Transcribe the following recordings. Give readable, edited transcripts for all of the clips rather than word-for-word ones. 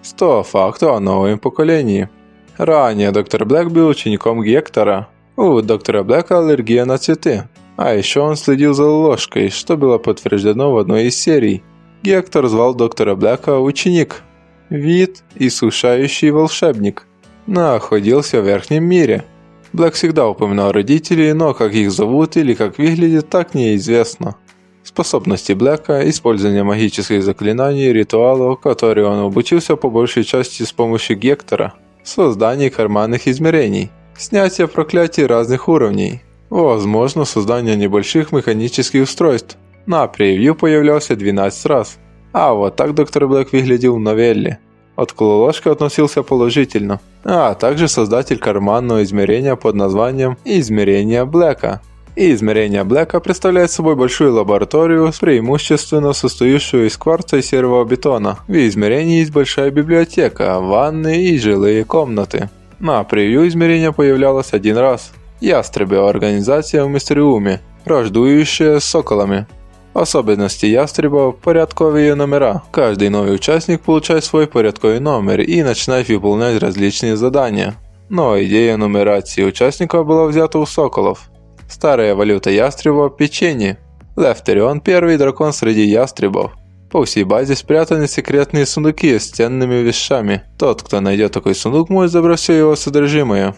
100 фактов о новом поколении. Ранее доктор Блэк был учеником Гектора. У доктора Блэка аллергия на цветы. А еще он следил за ложкой, что было подтверждено в одной из серий. Гектор звал доктора Блэка ученик. Вид иссушающий волшебник. Находился в верхнем мире. Блэк всегда упоминал родителей, но как их зовут или как выглядят, так неизвестно. Способности Блэка – использование магических заклинаний и ритуалов, которые он обучился по большей части с помощью Гектора, создание карманных измерений, снятие проклятий разных уровней, возможно создание небольших механических устройств. На превью появлялся 12 раз. А вот так доктор Блэк выглядел в новелле. От Клоложка относился положительно, а также создатель карманного измерения под названием «Измерение Блэка». И измерение Блэка представляет собой большую лабораторию, преимущественно состоящую из кварца и серого бетона. В измерении есть большая библиотека, ванны и жилые комнаты. На превью измерение появлялось один раз. Ястребная организация в Мистериуме, враждующая с соколами. Особенности ястребов – порядковые номера. Каждый новый участник получает свой порядковый номер и начинает выполнять различные задания. Но идея нумерации участников была взята у соколов. Старая валюта ястреба – печенье. Лефтерион – первый дракон среди ястребов. По всей базе спрятаны секретные сундуки с ценными вещами. Тот, кто найдет такой сундук, может забрать все его содержимое.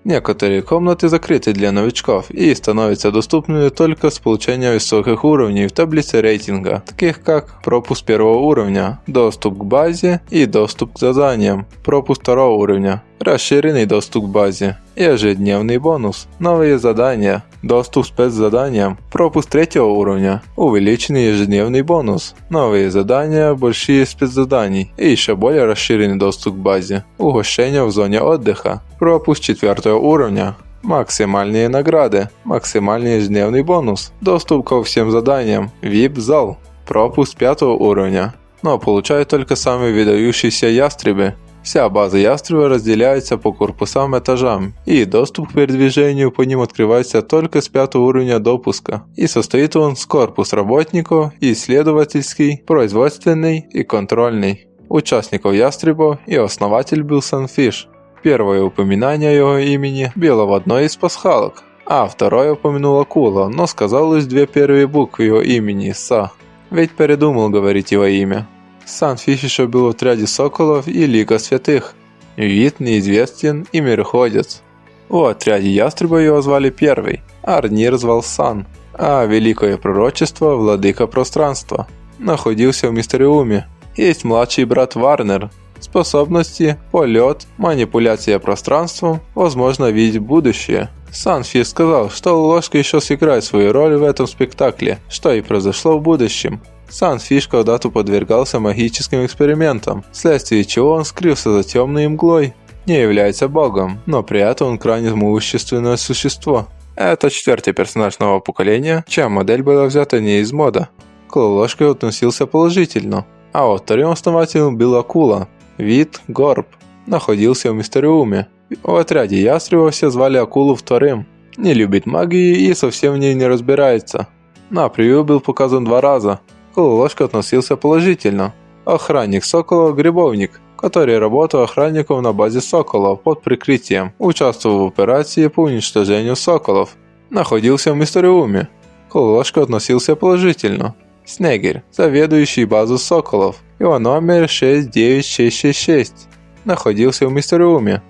Некоторые комнаты закрыты для новичков и становятся доступными только с получением высоких уровней в таблице рейтинга, таких как пропуск первого уровня, доступ к базе и доступ к заданиям, пропуск второго уровня, расширенный доступ к базе, ежедневный бонус, новые задания, доступ к спецзаданиям, пропуск третьего уровня, увеличенный ежедневный бонус, новые задания, большие спецзаданий и еще более расширенный доступ к базе, угощение в зоне отдыха, пропуск четвертого уровня, максимальные награды, максимальный ежедневный бонус, доступ ко всем заданиям, VIP-зал, пропуск пятого уровня, но получают только самые выдающиеся ястребы. Вся база ястреба разделяется по корпусам этажам, и доступ к передвижению по ним открывается только с 5 уровня допуска, и состоит он с корпус работников, исследовательский, производственный и контрольный. Участников ястребов и основатель был Sunfish. Первое упоминание его имени было в одной из пасхалок, а второе упомянул акула, но сказал лишь две первые буквы его имени – Са, ведь передумал говорить его имя. Sunfish еще был в отряде соколов и Лига Святых. Вид неизвестен и мироходец. В отряде ястреба его звали Первый, Арнир звал Сан, а Великое Пророчество – Владыка Пространства. Находился в Мистериуме. Есть младший брат Варнер. Способности, полет, манипуляция пространством, возможно видеть будущее. Sunfish сказал, что ложка еще сыграет свою роль в этом спектакле, что и произошло в будущем. Sunfish когда-то подвергался магическим экспериментам, вследствие чего он скрылся за темной мглой. Не является богом, но при этом он крайне могущественное существо. Это четвертый персонаж нового поколения, чья модель была взята не из мода. К ложке относился положительно, а вот вторым основателем был акула. Вид Горб. Находился в Мистериуме. В отряде ястреба все звали акулу вторым. Не любит магии и совсем в ней не разбирается. На превью был показан 2 раза. К ложке относился положительно. Охранник соколов Грибовник, который работал охранником на базе соколов под прикрытием, участвовал в операции по уничтожению соколов. Находился в Мистериуме. К ложке относился положительно. Снегирь, заведующий базу соколов. Его номер 69666. Находился в Мистериуме.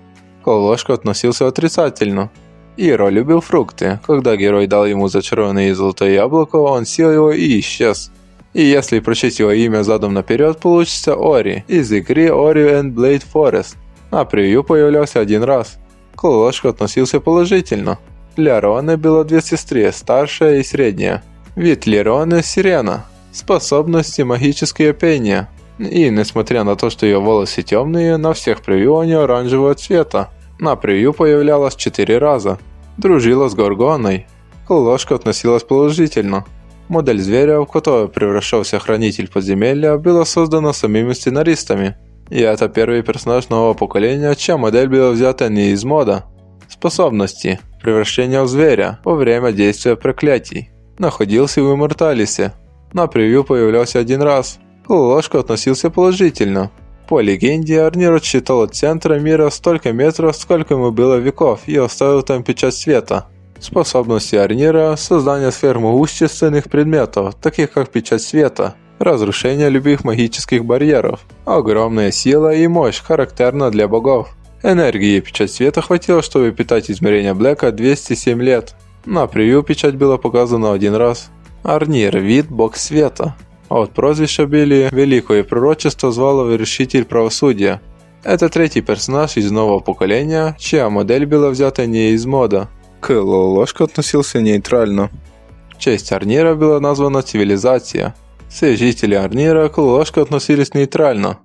К ложке относился отрицательно. Иро любил фрукты. Когда герой дал ему зачарованное золотое яблоко, он съел его и исчез. И если прочесть его имя задом наперед, получится Ори из игры Ori and Blade Forest. На превью появлялся 1 раз. К ложке относился положительно. Для Роны было 2 сестры, старшая и средняя. Вид Лероны – сирена. Способности – магическое пение. И несмотря на то, что ее волосы темные, на всех превью они оранжевого цвета. На превью появлялась 4 раза. Дружила с Горгоной. К ложке относилась положительно. Модель зверя, в которую превращался хранитель подземелья, была создана самими сценаристами. И это первый персонаж нового поколения, чья модель была взята не из мода. Способности. Превращение в зверя во время действия проклятий. Находился в Имморталисе. На превью появлялся 1 раз. К ложке относился положительно. По легенде, Арнир отсчитал от центра мира столько метров, сколько ему было веков, и оставил там печать света. Способности Арнира – создание сфер могущественных предметов, таких как печать света, разрушение любых магических барьеров, огромная сила и мощь, характерна для богов. Энергии печать света хватило, чтобы питать измерения Блэка 207 лет. На превью печать была показана один раз. Арнир – вид бог света. От прозвища Билли великое пророчество звало Вершитель правосудия. Это третий персонаж из нового поколения, чья модель была взята не из мода. К Лолошко относился нейтрально. В честь Арнира была названа цивилизация. Все жители Арнира к Лолошко относились нейтрально.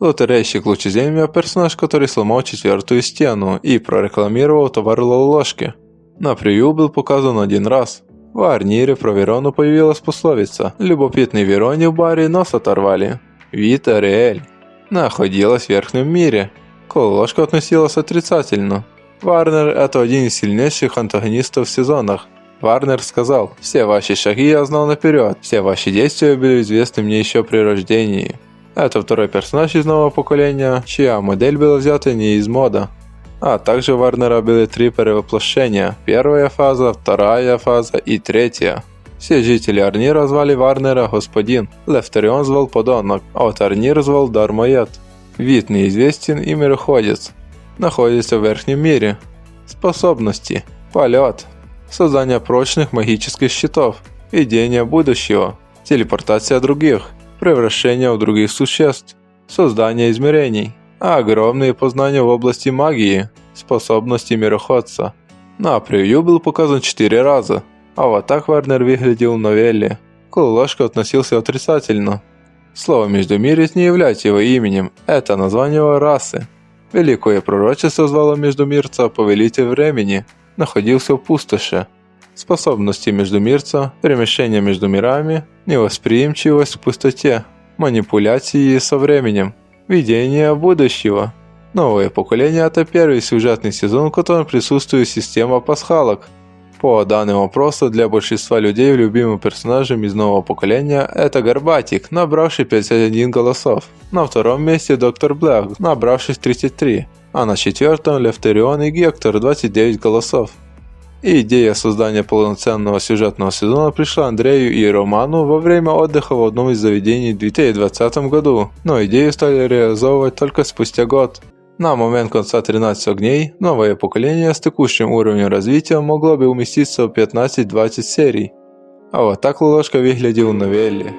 Лотерейщик Лучеземья – персонаж, который сломал четвертую стену и прорекламировал товар Лолошки. На превью был показан один раз. В Арнире про Верону появилась пословица «Любопытный Вероне в баре нос оторвали». Вид Ариэль находилась в верхнем мире. К Лолошко относилась отрицательно. Варнер – это один из сильнейших антагонистов в сезонах. Варнер сказал: «Все ваши шаги я знал наперед, все ваши действия были известны мне еще при рождении». Это второй персонаж из нового поколения, чья модель была взята не из мода. А также у Варнера были 3 перевоплощения: первая фаза, вторая фаза и третья. Все жители Арнира звали Варнера господин, Лефтерион звал подонок, а вот Арнир звал Дармоед. Вид неизвестен и мироходец. Находится в верхнем мире. Способности: полет, создание прочных магических щитов, видение будущего, телепортация других, превращение в других существ, создание измерений, огромные познания в области магии, способности мироходца. На превью был показан 4 раза, а вот так Варнер выглядел в новелле. К Лолошко относился отрицательно. Слово «Междумирец» не является его именем, это название его расы. Великое пророчество звало Междумирца Повелитель Времени, находился в пустоши. Способности Междумирца, перемещение между мирами, невосприимчивость к пустоте, манипуляции со временем, видение будущего. Новое поколение – это первый сюжетный сезон, в котором присутствует система пасхалок. По данным вопроса, для большинства людей любимым персонажем из нового поколения – это Горбатик, набравший 51 голосов. На втором месте Доктор Блэк, набравший 33, а на четвертом Лефтерион и Гектор, 29 голосов. Идея создания полноценного сюжетного сезона пришла Андрею и Роману во время отдыха в одном из заведений в 2020 году, но идею стали реализовывать только спустя год. На момент конца 13 огней, новое поколение с текущим уровнем развития могло бы уместиться в 15-20 серий. А вот так Лолошко выглядел в новелле.